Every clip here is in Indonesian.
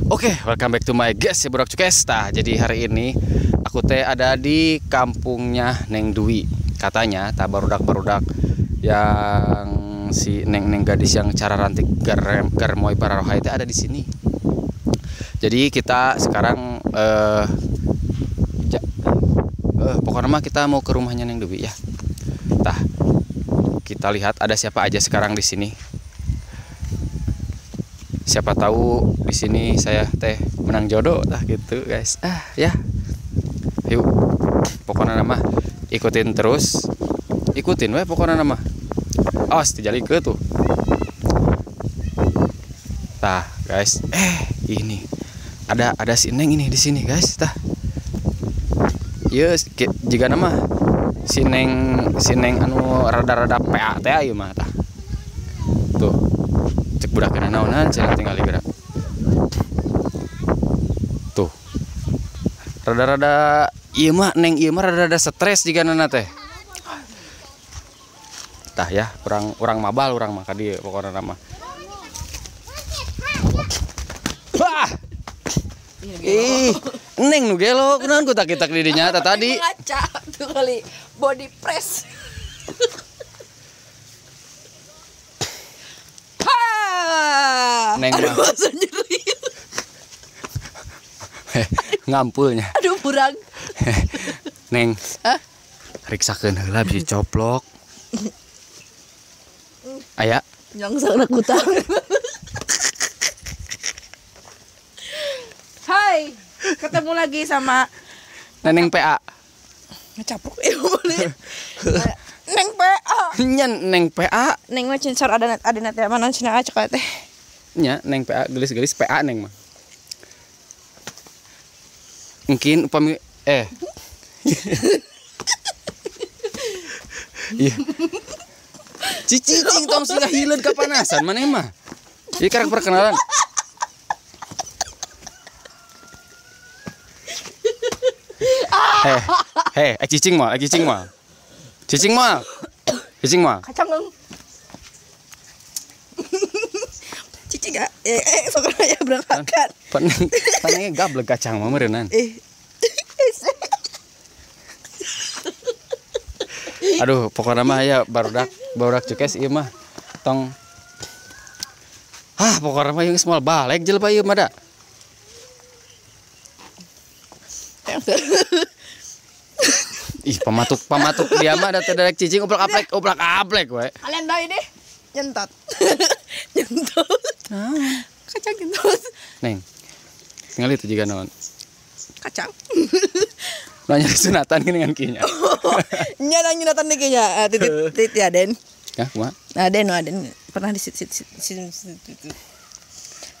Oke, welcome back to my guys ya Budak Cukesta. Jadi hari ini aku teh ada di kampungnya Neng Dwi. Katanya tak barudak-barudak yang si Neng gadis yang cara rantik garmoy pararohai itu ada di sini. Jadi kita sekarang pokoknya mah kita mau ke rumahnya Neng Dwi ya. Tah, kita lihat ada siapa aja sekarang di sini. Siapa tahu di sini saya teh menang jodoh lah gitu guys. Ya. Yuk. Pokoknya nama ikutin terus. Ikutin we pokoknya nama. Awas dijali ke tuh. Tah, guys. Ini ada si Neng ini di sini, guys. Tah. Yes, jika nama si Neng anu rada-rada PA teh ieu mah tah. Tuh. Budak kena naonan cenah tinggal gerak. Tuh. Rada-rada ieu mah Neng ieu mah rada-rada stres jiganana teh. Tah ya, urang mabal urang mah ka dieu pokona nama. Wah. Neng nu gelo kunaon ku tak-tak di dinya tadi. Ngaca tuh kali body press. Neng mah ngampulnya. Aduh kurang. Neng. Riksakeun heula bisi coplok. Aya. Yang sana kutang. Hai, ketemu lagi sama Neng PA. ngecapruk ya boleh. Neng PA. Nya Neng PA. Neng mah censor ada teh mana cenah acak teh. Nya Neng PA gelis-gelis PA Neng mah. Mungkin upami Iya. Cicing tong singgah hileud kapanasan maneh mah. Ieu karek perkenalan. Cicing mah. Kacang dong. Cici gak? Sok ya berangkat. Panenge gablek kacang mah meureunnan. Aduh, pokoknya mah ya barudak cukes ieu mah. Tong pokoknya mah yang semua balik jelema ieu mah da. Ih, pamatuk dia mah da teh derek cicing oplak-aplek we. Kalian tahu ini? Nyentot. Nyentot. Kacang nyentot. Neng. Tinggal itu juga naon. Kacang. Nanya sunatan gini dengan kinya. Nya nang nyunatan nih kayaknya. Titit ya Den. Hah, kumaha? Aden pernah di sit.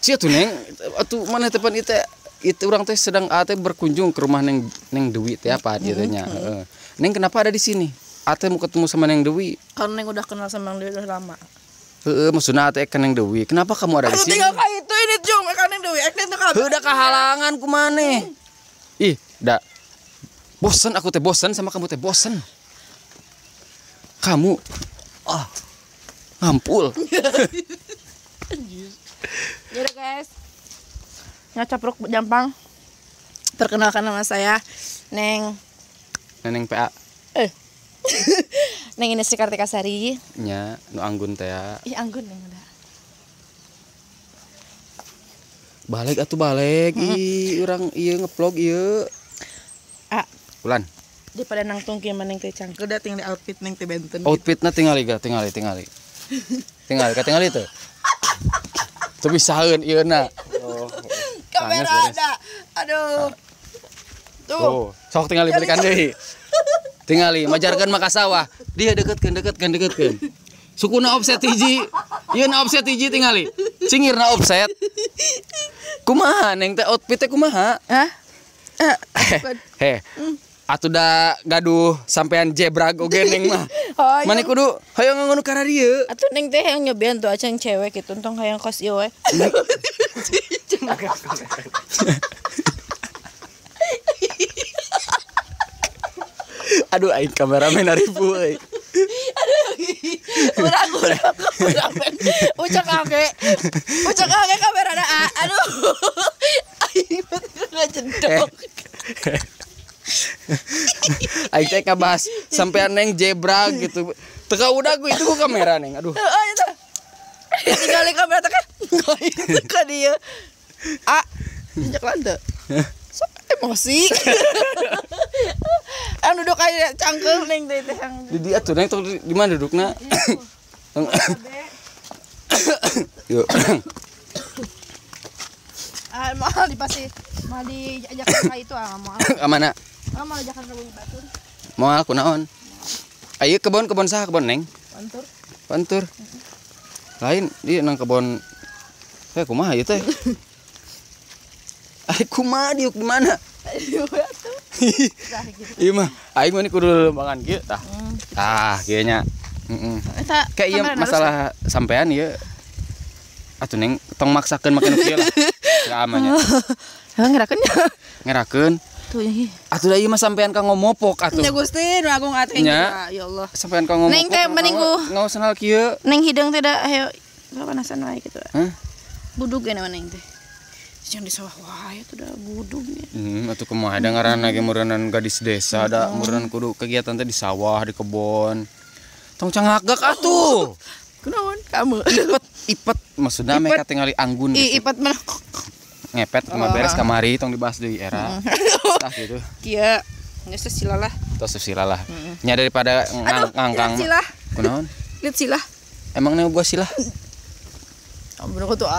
Sia tuh Neng, atuh mana tepan itu orang teh sedang berkunjung ke rumah Neng Dewi teh apa dia tanya. Neng kenapa ada di sini? Ate mau ketemu sama Neng Dewi. Karena Neng udah kenal sama Neng Dewi udah lama. Maksudnya ate ke Neng Dewi. Kenapa kamu ada di sini? Tinggal kayak itu ini Jung, kan Neng Dewi. Ek itu kabeh. Udah kehalangan kumane. Ih, dah. Bosen aku teh bosen sama kamu teh bosen. Kamu ngampul. Yaudah guys. Ngecapruk Jampang. Perkenalkan nama saya Neng PA. Neng ini Sri Kartika Sari. Nya nu anggun teh ya. Ih anggun Neng udah. Balik atuh balik. Ih urang ieu ngeplog ieu. Ulan. Daripada nang tungki mah Neng teh cangkeu da tinggal outfit Neng teh benten. Outfitna tingali. Tingali teu. Teu bisaeun ieu na. Kamera ada. Aduh. Tuh, sok tingali balikan deui. Tingali majarkeun maka sawah. Dia deketkeun. Sukuna offset hiji. Ieu na offset hiji tingali. Cingirna offset. Kumaha Neng teh outfit teh kumaha? Hah? Atuh da gaduh sampean jebrag oge Neng mah. Mane kudu hayang nganu ka dieu. Atuh Neng teh yang nyobian tuh acan cewek gitu tong hayang kos ieu we. Aduh aing kameramen aribu euy. Aduh. Ucak age. Ucak age kamera ada. Aduh. Aing enggak jedok. Aing teh kabahas sampean neng zebra gitu. Teka udah gue itu kamera neng. Aduh. Tinggal kamera teh kan. Itu ka dia. Injak lante. Sok emosi. Anu duduk kayak cangkel neng teh yang. Di atuh neng tuh di mana dudukna? Yuk. Mahal dipasih. Mahal diajakan ka itu mahal. Mana? Mahal ajakan ka Bumi Batur. Mau aku naon? Ayo kebon saha kebon neng? Pantur. Pantur. Lain dia nang kebon. Saya kumaha ieu teh? Aing kumaha di mana? Iya mah, aing mah kudu lembangan kieu tah. Tah kieu nya. Heeh. Kayak ieu masalah sampean ieu. Atuh neng tong maksakeun make nu kieu lah. Enggak amannya. Ngerakeun nya. Ngerakeun. Tuh ieu. Atuh da ieu mah sampean ka ngomopok atuh. Nya Gusti, nu agung ateng ya Allah. Sampean ka ngomopok. Neng teh mending ku ngaosanal kieu. Neng hidung teh da hayo papanasan wae kitu. Hah? Budug ge neng teh. Jangan di sawah wae tuh da budugnya. Atuh kumaha ada ngaranna ge meureunnan gadis desa da meureun kudu kegiatan teh di sawah, di kebon. Tong cangagak atuh. Kunaon kamu? Ipet maksudna meh katingali anggun gitu. Ipet mah Ngepet mah beres kamari tong dibahas deui era. Tah gitu. Kieu geus sila lah. Tos sila lah. Nya daripada ngangkang. Sila. Kunaon? Lihat sila. Emang nih gua sila. Ampun aku tuh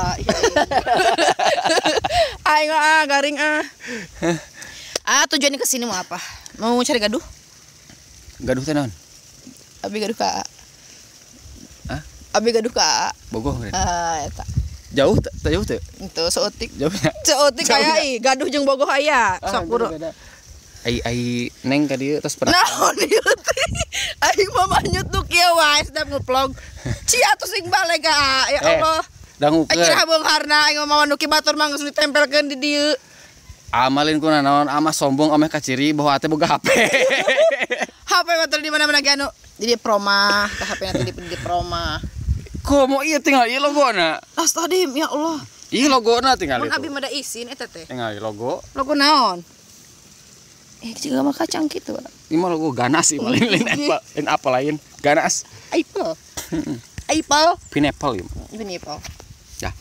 aing garing tujuannya ke sini mau apa? Mau cari gaduh? Gaduh teh naon? Abi gaduh ka. Hah? Abi gaduh ka. Bogoh Eta. Jauh teh, jauh teh. Itu seotik. Jauhnya. Seotik aya gaduh jeung bogoh aya. Sok buru. Ai neng ka dieu tos pernah. Naon ieu teh? Aing mah manyut tuh kieu wae sedap ngeplog. Cia atuh sing balik ka. Ya Allah. Dangukeun. Akhirnya beungharna aing mah nu ki batur mah geus ditempelkeun di dieu. Amalin kuna naon ama sombong ameh kaciri bahwa ate boga HP. HP batur di mana-mana ge anu di promah, ka HP nanti di promah. Komo ieu tinggal ieu logona. Astadim ya Allah. Ieu logona tinggal Mun itu. abi mah da izin eta teh. Tinggal logo. Logo naon? Juga mah kacang gitu. Ini mah logo ganas sih paling lain apa lain. Ganas. Apple. Apple. Pineapple ieu. Pineapple. Ya,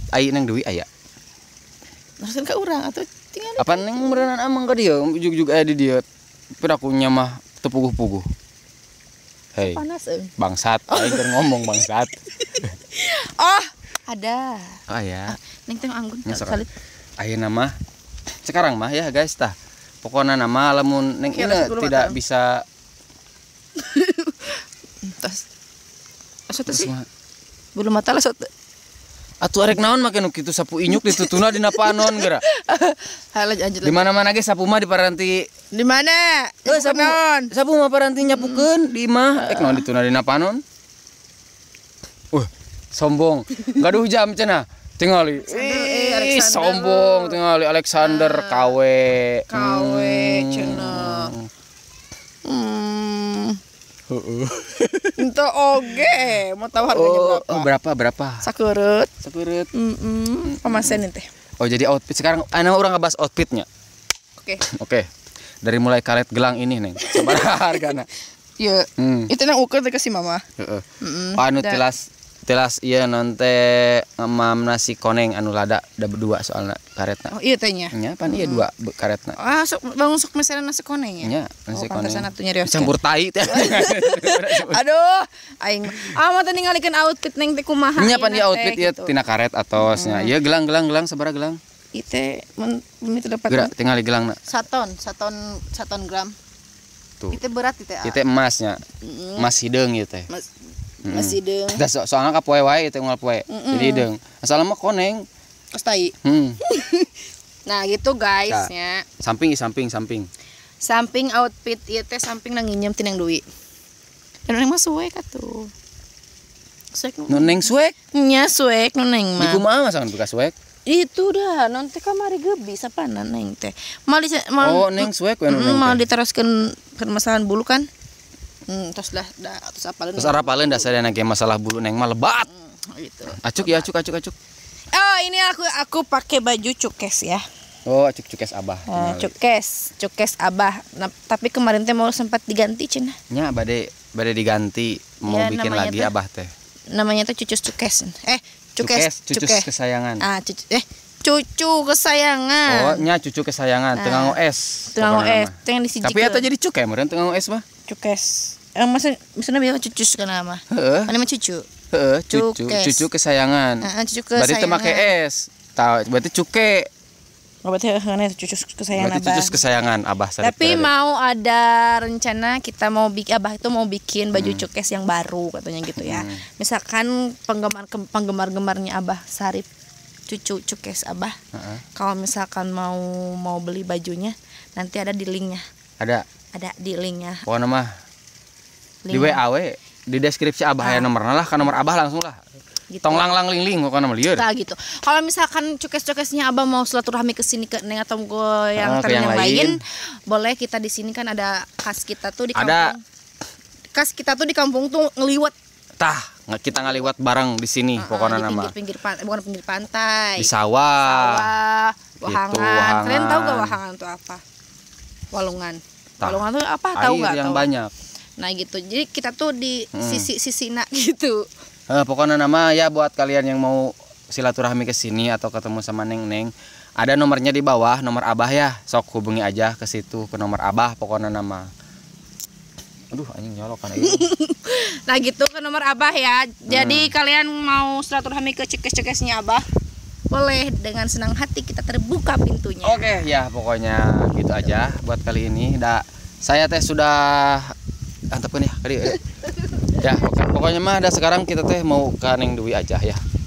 ai nang deui aya. Haruskeun ka urang atuh tinggal. Apa neng beneran amang ka dieu, ujug-ujug aya di dieu. Pirakunya mah teu puguh-puguh. Hei. Panas Bangsat, aing keur ngomong bangsat. Oh, ada. Oh ya. Neng teh anggun kali. Ayeuna mah sekarang mah ya guys tah. Pokoknya nama lamun neng ini tidak bisa. Tas. Asot sih. Bulu mata lah sot. Atuh arek naon make nu kitu sapu inyuk ditutuna dina panon geura. Halah lanjut. Di mana-mana ge sapu mah diparanti. Di mana? Sapu naon? Sapu mah paranti nyapukeun di imah. Naon dituna dina panon? Sombong. Gaduh jam cenah. Tingali. Sombong tingali Alexander KW. KW cenah. Heeh. Ente oge, mau tahu harganya berapa? Berapa? Sakeureuit. Pamasen teh. Oh, jadi outfit sekarang ana urang ngebahas outfitnya. Oke. Dari mulai karet gelang ini, Neng. Sabaraha hargana? Ieu. Itu nang ukur teh ka si mama. Heeh. Anu tilas ieu naon teh mamna si koneng anu lada da berdua soalna karetna. Oh, ieu teh nya. Nya pan ieu dua karetna. Sok bangun sok meseran nasi koneng ya. Nya, nasi koneng. Pantesan atuh nyarios. Campur tai teh. Aduh, aing mah teh ningalikeun outfit neng teh kumaha. Nya pan ieu outfit ieu tina karet atosnya. Ieu gelang sabaraha gelang? Ieu teh mun itu dapat. Geura tingali gelangna. 1 ton gram. Tuh. Itu berat itu. Ieu teh emasnya. Emas hideung ieu teh. Masih deung. Da soalna ka poe wae teh unggal poe. Jadi deung. Asal mah koneng. Kos tai. Nah, gitu guys nya. Samping. Samping outfit ieu teh samping nang nginjem ti nang duwi. Dan nang mah suek atuh. Suek nu neng suek? Nya suek nu neng mah. Di kumaha masakan bekas suek? Itu dah, nanti kamari gebi sapana neng teh. Oh, neng suek we nu neng. Mau diteruskeun permasalahan bulu kan? Terus apaleun. Terus arapaleun da sadana ge masalah bulu neng mah lebat. Gitu. Acuk ya, acuk. Oh, ini aku pakai baju cukes ya. Oh, acuk cukes abah. Cukes abah. Nah, tapi kemarin teh mau sempat diganti cenah. Nya bade diganti mau Ya, bikin namanya lagi teh- abah teh. Namanya tuh cucus cukes. Cucus kesayangan. Cucu kesayangan. Oh, nya cucu kesayangan, Nah. tengah OS. Tengah pokokna OS, mah. tengah disijikeun. Tapi eta jadi cuke meureun tengah OS mah. Cukes. Maksudnya bilang cucus kan nama. Heeh. Mana mah cucu. Heeh, Cukes. cucu kesayangan. Cucu Berarti teu kesayangan. make S. Tahu, berarti cuke. Oh, berarti cucu kesayangan Berarti abah. cucu kesayangan abah Sarip Tapi Terade. mau ada rencana kita mau bikin abah itu mau bikin baju cukes yang baru katanya gitu ya. Misalkan penggemar-gemarnya abah Sarip cucu cukes abah. Heeh. Kalau misalkan mau beli bajunya nanti ada di linknya. Ada Di linknya. pokoknya mah di Linknya. WA we di deskripsi abah aya nomorna lah, ka nomor abah langsung lah. Gitu. Tong lang ling pokoknya mah lieur. Nah, gitu. Kalau misalkan cukes-cukesnya abah mau silaturahmi ke sini ke Neng atau ke yang ke temen yang yang lain, lain. boleh kita di sini kan ada khas kita tuh di Ada. kampung. Khas kita tuh di kampung tuh ngeliwat Tah, kita ngaliwat bareng di sini pokoknya di nama. pinggir-pinggir pantai, bukan pinggir pantai. Di sawah. Sawah, wahangan. wahangan. Kalian tahu gak wahangan itu apa? Walungan. Tah. Walungan tuh apa? Tahu Air nggak? yang Tahu. banyak. Nah gitu. Jadi kita tuh di sisi nak gitu. Pokoknya nama ya buat kalian yang mau silaturahmi ke sini atau ketemu sama Neng, ada nomornya di bawah, nomor abah ya. Sok hubungi aja ke situ ke nomor abah pokoknya nama. Aduh anjing nyolok kan ieu. Nah gitu ke nomor abah ya. Jadi kalian mau silaturahmi ke cekes-cekesnya abah, boleh dengan senang hati kita terbuka pintunya. Oke ya pokoknya gitu aja buat kali ini. Saya teh sudah antepkeun ya kali. Ya pokoknya mah sekarang kita teh mau ke Neng Dwi aja ya.